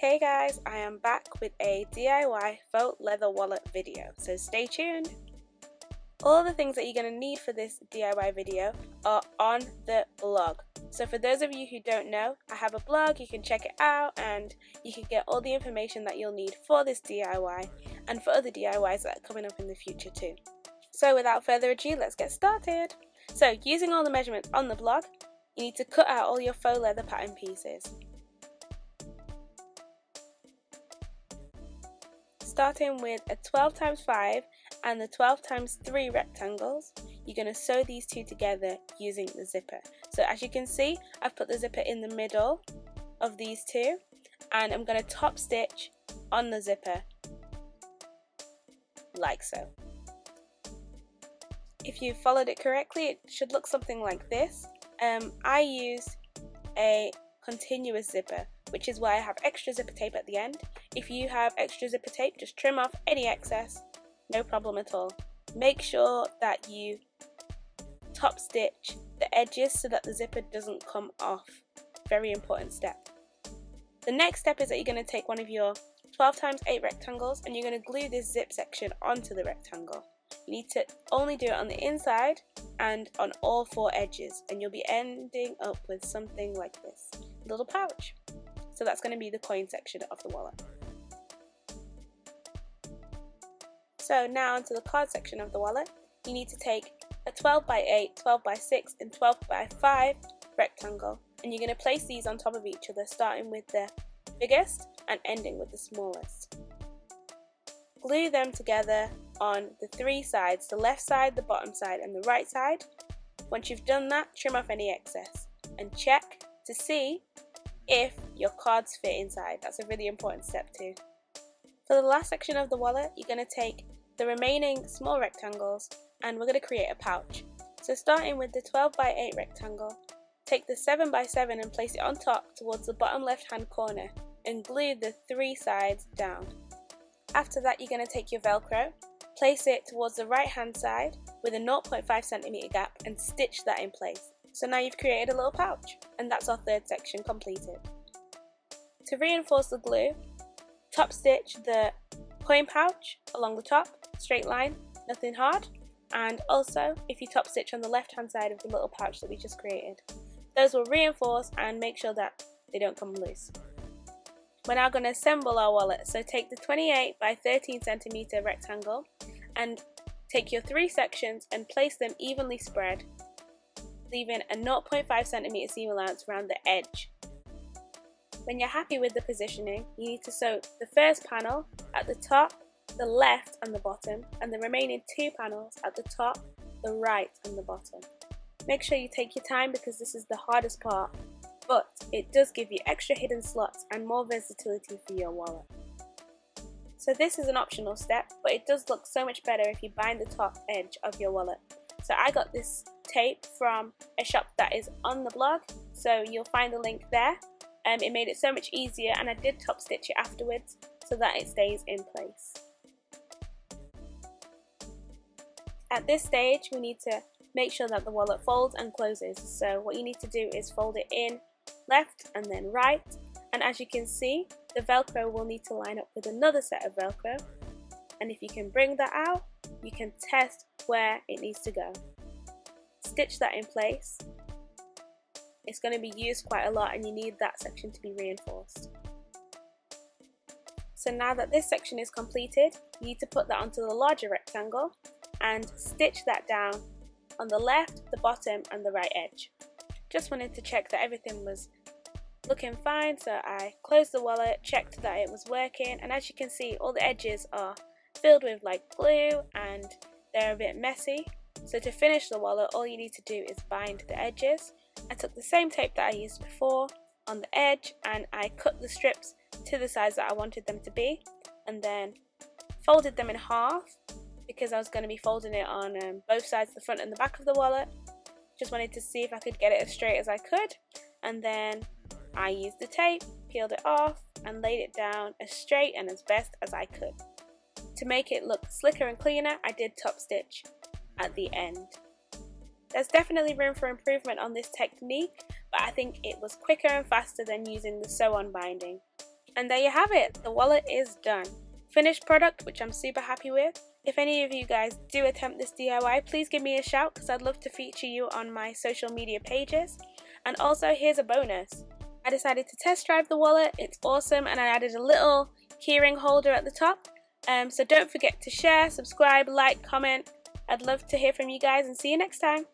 Hey guys, I am back with a DIY faux leather wallet video, so stay tuned. All the things that you're going to need for this DIY video are on the blog. So for those of you who don't know, I have a blog, you can check it out and you can get all the information that you'll need for this DIY and for other DIYs that are coming up in the future too. So without further ado, let's get started. So using all the measurements on the blog, you need to cut out all your faux leather pattern pieces. Starting with a 12x5 and the 12x3 rectangles, you're going to sew these two together using the zipper. So as you can see, I've put the zipper in the middle of these two and I'm going to top stitch on the zipper like so. If you followed it correctly, it should look something like this. I use a continuous zipper, which is why I have extra zipper tape at the end. If you have extra zipper tape, just trim off any excess, no problem at all. Make sure that you top stitch the edges so that the zipper doesn't come off. Very important step. The next step is that you're going to take one of your 12x8 rectangles and you're going to glue this zip section onto the rectangle. You need to only do it on the inside and on all four edges, and you'll be ending up with something like this, a little pouch. So that's going to be the coin section of the wallet. So now onto the card section of the wallet, you need to take a 12x8, 12x6 and 12x5 rectangle, and you're going to place these on top of each other, starting with the biggest and ending with the smallest. Glue them together on the three sides, the left side, the bottom side and the right side. Once you've done that, trim off any excess and check to see if your cards fit inside. That's a really important step too. For the last section of the wallet, you're going to take the remaining small rectangles and we're going to create a pouch. So starting with the 12x8 rectangle, take the 7x7 and place it on top towards the bottom left hand corner and glue the three sides down. After that, you're going to take your Velcro, place it towards the right hand side with a 0.5cm gap and stitch that in place. So now you've created a little pouch, and that's our third section completed. To reinforce the glue, top stitch the coin pouch along the top, straight line, nothing hard, and also if you top stitch on the left hand side of the little pouch that we just created. Those will reinforce and make sure that they don't come loose. We're now going to assemble our wallet, so take the 28x13cm rectangle and take your three sections and place them evenly spread, leaving a 0.5cm seam allowance around the edge. When you're happy with the positioning, you need to sew the first panel at the top, the left and the bottom, and the remaining two panels at the top, the right and the bottom. Make sure you take your time because this is the hardest part, but it does give you extra hidden slots and more versatility for your wallet. So this is an optional step, but it does look so much better if you bind the top edge of your wallet. So I got this tape from a shop that is on the blog, so you'll find the link there. It made it so much easier, and I did top stitch it afterwards so that it stays in place. At this stage, we need to make sure that the wallet folds and closes. So what you need to do is fold it in left and then right, and as you can see, the Velcro will need to line up with another set of Velcro, and if you can bring that out, you can test where it needs to go. Stitch that in place. It's going to be used quite a lot and you need that section to be reinforced. So now that this section is completed, you need to put that onto the larger rectangle and stitch that down on the left, the bottom and the right edge. Just wanted to check that everything was looking fine, so I closed the wallet, checked that it was working, and as you can see, all the edges are filled with like glue and they're a bit messy. So to finish the wallet, all you need to do is bind the edges. I took the same tape that I used before on the edge and I cut the strips to the size that I wanted them to be, and then folded them in half because I was going to be folding it on both sides, the front and the back of the wallet. Just wanted to see if I could get it as straight as I could, and then I used the tape, peeled it off and laid it down as straight and as best as I could. To make it look slicker and cleaner, I did top stitch at the end. There's definitely room for improvement on this technique, but I think it was quicker and faster than using the sew-on binding. And there you have it, the wallet is done. Finished product, which I'm super happy with. If any of you guys do attempt this DIY, please give me a shout because I'd love to feature you on my social media pages. And also, here's a bonus. I decided to test drive the wallet, it's awesome, and I added a little keyring holder at the top. So don't forget to share, subscribe, like, comment. I'd love to hear from you guys and see you next time.